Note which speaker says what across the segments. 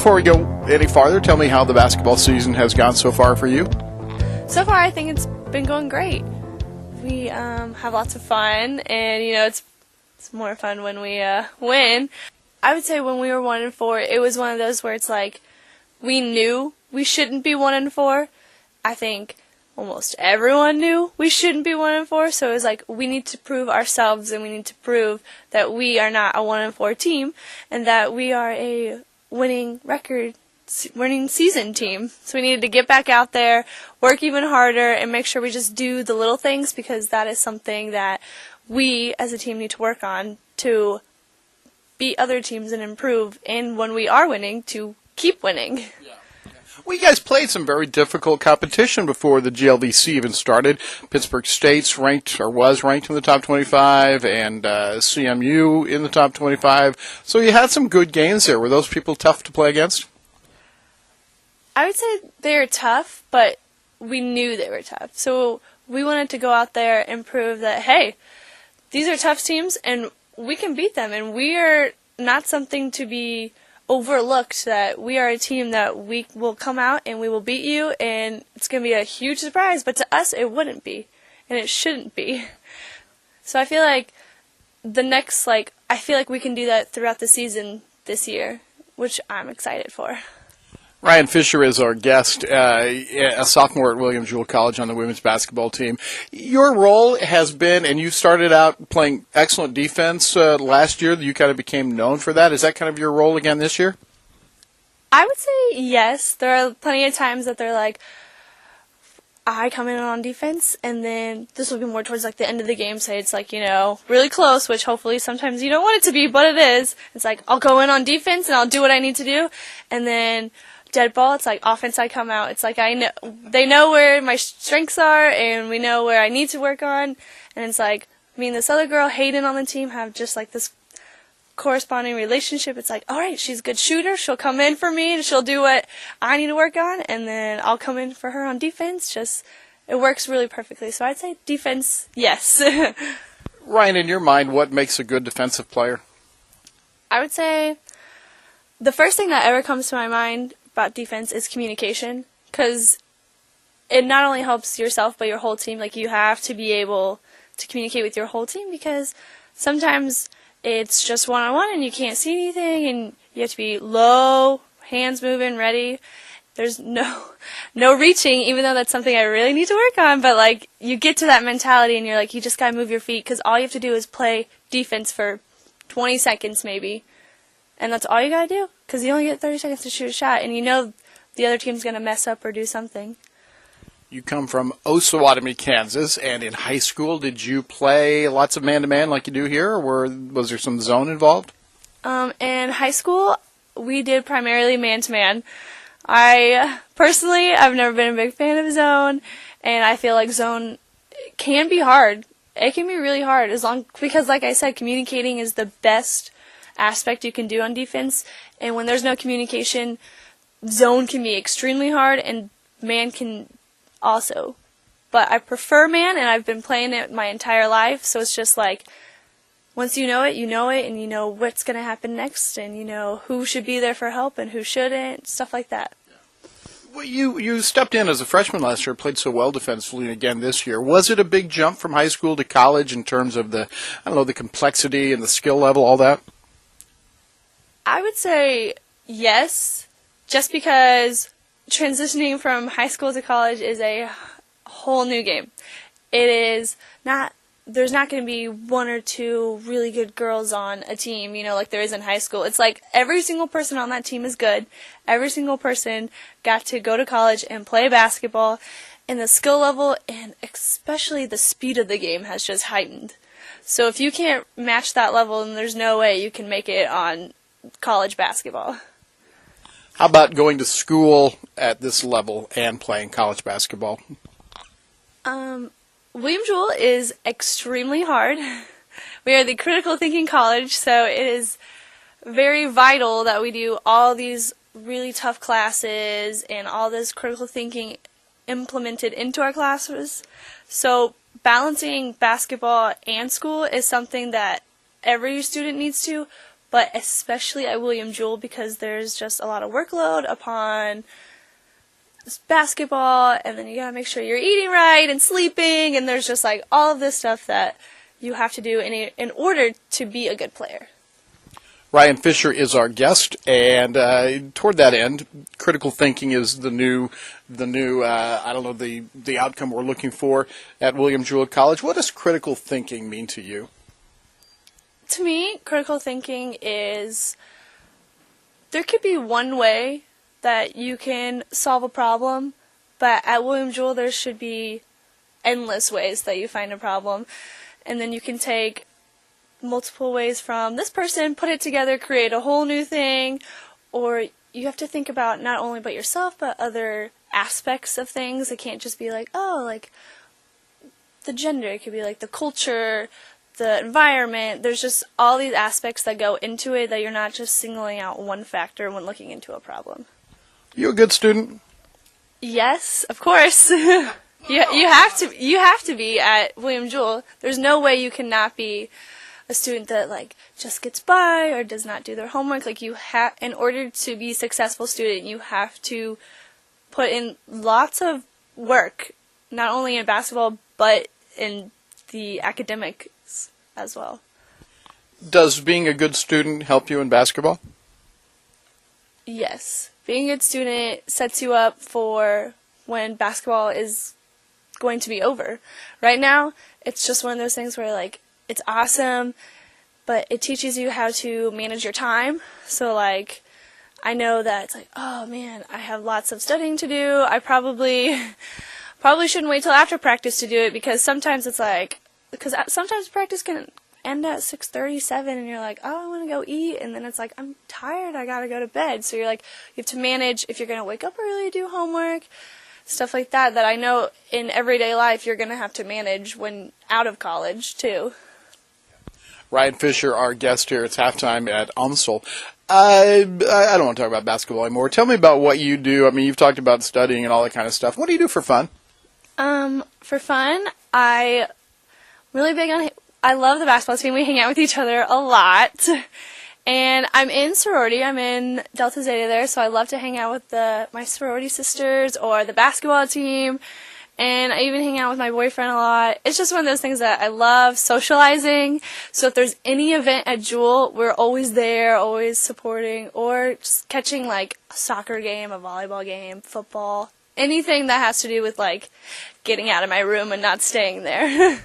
Speaker 1: before we go any farther, tell me how the basketball season has gone so far for you.
Speaker 2: So far, I think it's been going great. We have lots of fun, and it's more fun when we win. I would say when we were 1-4, it was one of those where it's like we knew we shouldn't be 1-4. I think almost everyone knew we shouldn't be 1-4, so it was like we need to prove ourselves, and we need to prove that we are not a 1-4 team, and that we are a winning season team. So we needed to get back out there, work even harder, and make sure we just do the little things, because that is something that we as a team need to work on to beat other teams and improve, and when we are winning, to keep winning.
Speaker 1: Yeah. Well, you guys played some very difficult competition before the GLVC even started. Pittsburgh State's was ranked in the top 25, and CMU in the top 25. So you had some good games there. Were those people tough to play against?
Speaker 2: I would say they were tough, but we knew they were tough. So we wanted to go out there and prove that, hey, these are tough teams, and we can beat them, and we are not something to be overlooked, that we are a team that we will come out and we will beat you, and it's going to be a huge surprise, but to us it wouldn't be, and it shouldn't be. So I feel like I feel like we can do that throughout the season this year, which I'm excited for.
Speaker 1: Rhyann Fisher is our guest, a sophomore at William Jewell College on the women's basketball team. Your role has been, and you started out playing excellent defense last year. You kind of became known for that. Is that kind of your role again this year?
Speaker 2: I would say yes. There are plenty of times that they're like, I come in on defense, and then this will be more towards like the end of the game, say it's like, really close, which hopefully sometimes you don't want it to be, but it is. It's like, I'll go in on defense and I'll do what I need to do, and then dead ball, it's like offense, I come out. It's like they know where my strengths are, and we know where I need to work on, and it's like me and this other girl, Hayden, on the team have just like this corresponding relationship. It's like, all right, she's a good shooter, she'll come in for me and she'll do what I need to work on, and then I'll come in for her on defense. Just, it works really perfectly. So I'd say defense, yes.
Speaker 1: Ryan, in your mind, what makes a good defensive player?
Speaker 2: I would say the first thing that ever comes to my mind about defense is communication, because it not only helps yourself but your whole team. Like, you have to be able to communicate with your whole team, because sometimes it's just one-on-one and you can't see anything, and you have to be low, hands moving, ready. There's no reaching, even though that's something I really need to work on, but like, you get to that mentality and you're like, you just gotta move your feet, because all you have to do is play defense for 20 seconds maybe. And that's all you gotta do, because you only get 30 seconds to shoot a shot, and the other team's gonna mess up or do something.
Speaker 1: You come from Osawatomie, Kansas, and in high school, did you play lots of man-to-man like you do here, or was there some zone involved?
Speaker 2: In high school, we did primarily man-to-man. I've never been a big fan of zone, and I feel like zone can be hard. It can be really hard, because like I said, communicating is the best aspect you can do on defense, and when there's no communication, zone can be extremely hard, and man can also. But I prefer man, and I've been playing it my entire life, so it's just like, once you know it, and you know what's going to happen next, and you know who should be there for help and who shouldn't, stuff like that.
Speaker 1: Well, you stepped in as a freshman last year, played so well defensively again this year. Was it a big jump from high school to college in terms of the complexity and the skill level, all that?
Speaker 2: I would say yes, just because transitioning from high school to college is a whole new game. There's not going to be one or two really good girls on a team, like there is in high school. It's like every single person on that team is good. Every single person got to go to college and play basketball, and the skill level and especially the speed of the game has just heightened. So if you can't match that level, then there's no way you can make it on college basketball.
Speaker 1: How about going to school at this level and playing college basketball?
Speaker 2: William Jewell is extremely hard. We are the critical thinking college, so it is very vital that we do all these really tough classes and all this critical thinking implemented into our classes. So balancing basketball and school is something that every student needs to, but especially at William Jewell because there's just a lot of workload upon basketball, and then you gotta make sure you're eating right and sleeping, and there's just like all of this stuff that you have to do in order to be a good player.
Speaker 1: Rhyann Fisher is our guest, and toward that end, critical thinking is the new I don't know, the outcome we're looking for at William Jewell College. What does critical thinking mean to you?
Speaker 2: To me, critical thinking is there could be one way that you can solve a problem, but at William Jewell there should be endless ways that you find a problem, and then you can take multiple ways from this person, put it together, create a whole new thing, or you have to think about not only about yourself but other aspects of things. It can't just be like, oh, like the gender. It could be like the culture, the environment. There's just all these aspects that go into it that you're not just singling out one factor when looking into a problem.
Speaker 1: You a good student?
Speaker 2: Yes, of course. You have to be at William Jewell. There's no way you cannot be a student that like just gets by or does not do their homework. Like in order to be a successful student, you have to put in lots of work, not only in basketball but in the academics as well.
Speaker 1: Does being a good student help you in basketball?
Speaker 2: Yes. Being a good student sets you up for when basketball is going to be over. Right now, it's just one of those things where, like, it's awesome, but it teaches you how to manage your time. So, like, I know that it's like, oh, man, I have lots of studying to do. I probably shouldn't wait till after practice to do it because sometimes it's like, because sometimes practice can end at 6:37 and you're like, oh, I want to go eat, and then it's like, I'm tired, I gotta go to bed. So you're like, you have to manage if you're gonna wake up early, do homework, stuff like that I know in everyday life you're gonna have to manage when out of college too.
Speaker 1: Rhyann Fisher, our guest here. It's halftime at UMSL. I don't want to talk about basketball anymore. Tell me about what you do. I mean, you've talked about studying and all that kind of stuff. What do you do for fun?
Speaker 2: For fun, I love the basketball team. We hang out with each other a lot. And I'm in sorority. I'm in Delta Zeta there, so I love to hang out with my sorority sisters or the basketball team. And I even hang out with my boyfriend a lot. It's just one of those things that I love, socializing. So if there's any event at Jewell, we're always there, always supporting, or just catching like a soccer game, a volleyball game, football, anything that has to do with like getting out of my room and not staying there.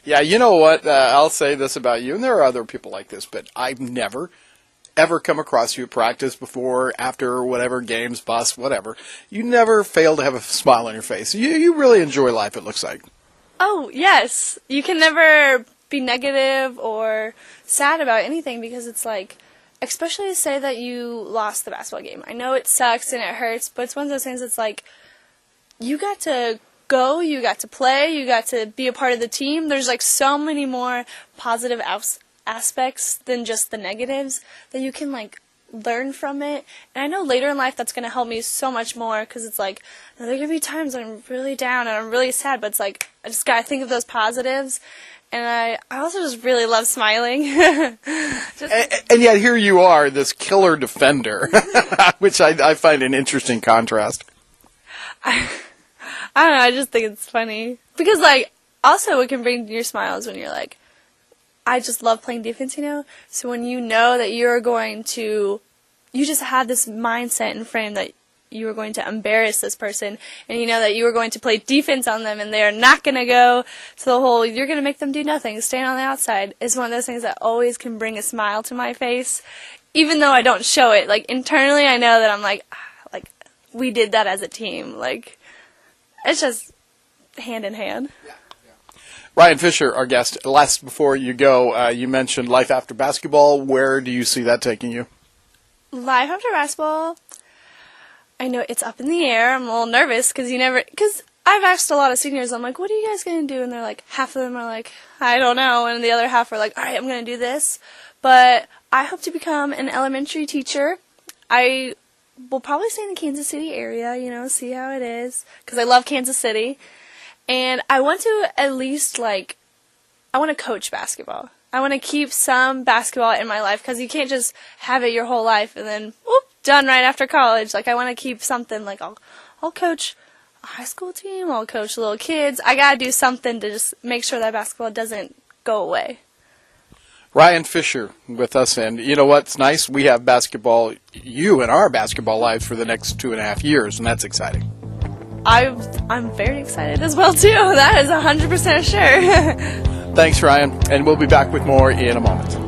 Speaker 1: Yeah, you know what? I'll say this about you, and there are other people like this, but I've never, ever come across you at practice before, after, whatever, games, bus, whatever. You never fail to have a smile on your face. You really enjoy life, it looks like.
Speaker 2: Oh, yes. You can never be negative or sad about anything because it's like, especially to say that you lost the basketball game. I know it sucks and it hurts, but it's one of those things that's like, you got to go, you got to play, you got to be a part of the team. There's like so many more positive aspects than just the negatives that you can like learn from it. And I know later in life that's going to help me so much more because it's like, there are going to be times when I'm really down and I'm really sad, but it's like, I just got to think of those positives. And I also just really love smiling.
Speaker 1: And yet here you are, this killer defender, which I find an interesting contrast.
Speaker 2: I don't know, I just think it's funny. Because, like, also what can bring your smiles when you're like, I just love playing defense, you know? So when you know that you're going to, you just have this mindset and frame that you are going to embarrass this person, and you know that you are going to play defense on them, and they're not going to go to the hole, you're going to make them do nothing, stand on the outside, is one of those things that always can bring a smile to my face, even though I don't show it. Like, internally, I know that I'm like, we did that as a team. Like, it's just hand in hand.
Speaker 1: Yeah. Rhyann Fisher, our guest. Last, before you go, you mentioned life after basketball. Where do you see that taking you?
Speaker 2: Life after basketball, I know it's up in the air. I'm a little nervous because I've asked a lot of seniors, I'm like, what are you guys going to do? And they're like, half of them are like, I don't know. And the other half are like, all right, I'm going to do this. But I hope to become an elementary teacher. I will probably stay in the Kansas City area, you know, see how it is, because I love Kansas City. And I want to at least, I want to coach basketball. I want to keep some basketball in my life because you can't just have it your whole life and then whoop, done right after college. Like I want to keep something. Like I'll coach a high school team. I'll coach little kids. I gotta do something to just make sure that basketball doesn't go away.
Speaker 1: Rhyann Fisher with us, and you know what's nice? We have basketball, you in our basketball lives for the next 2.5 years, and that's exciting.
Speaker 2: I'm very excited as well too. That is 100% sure.
Speaker 1: Thanks, Rhyann, and we'll be back with more in a moment.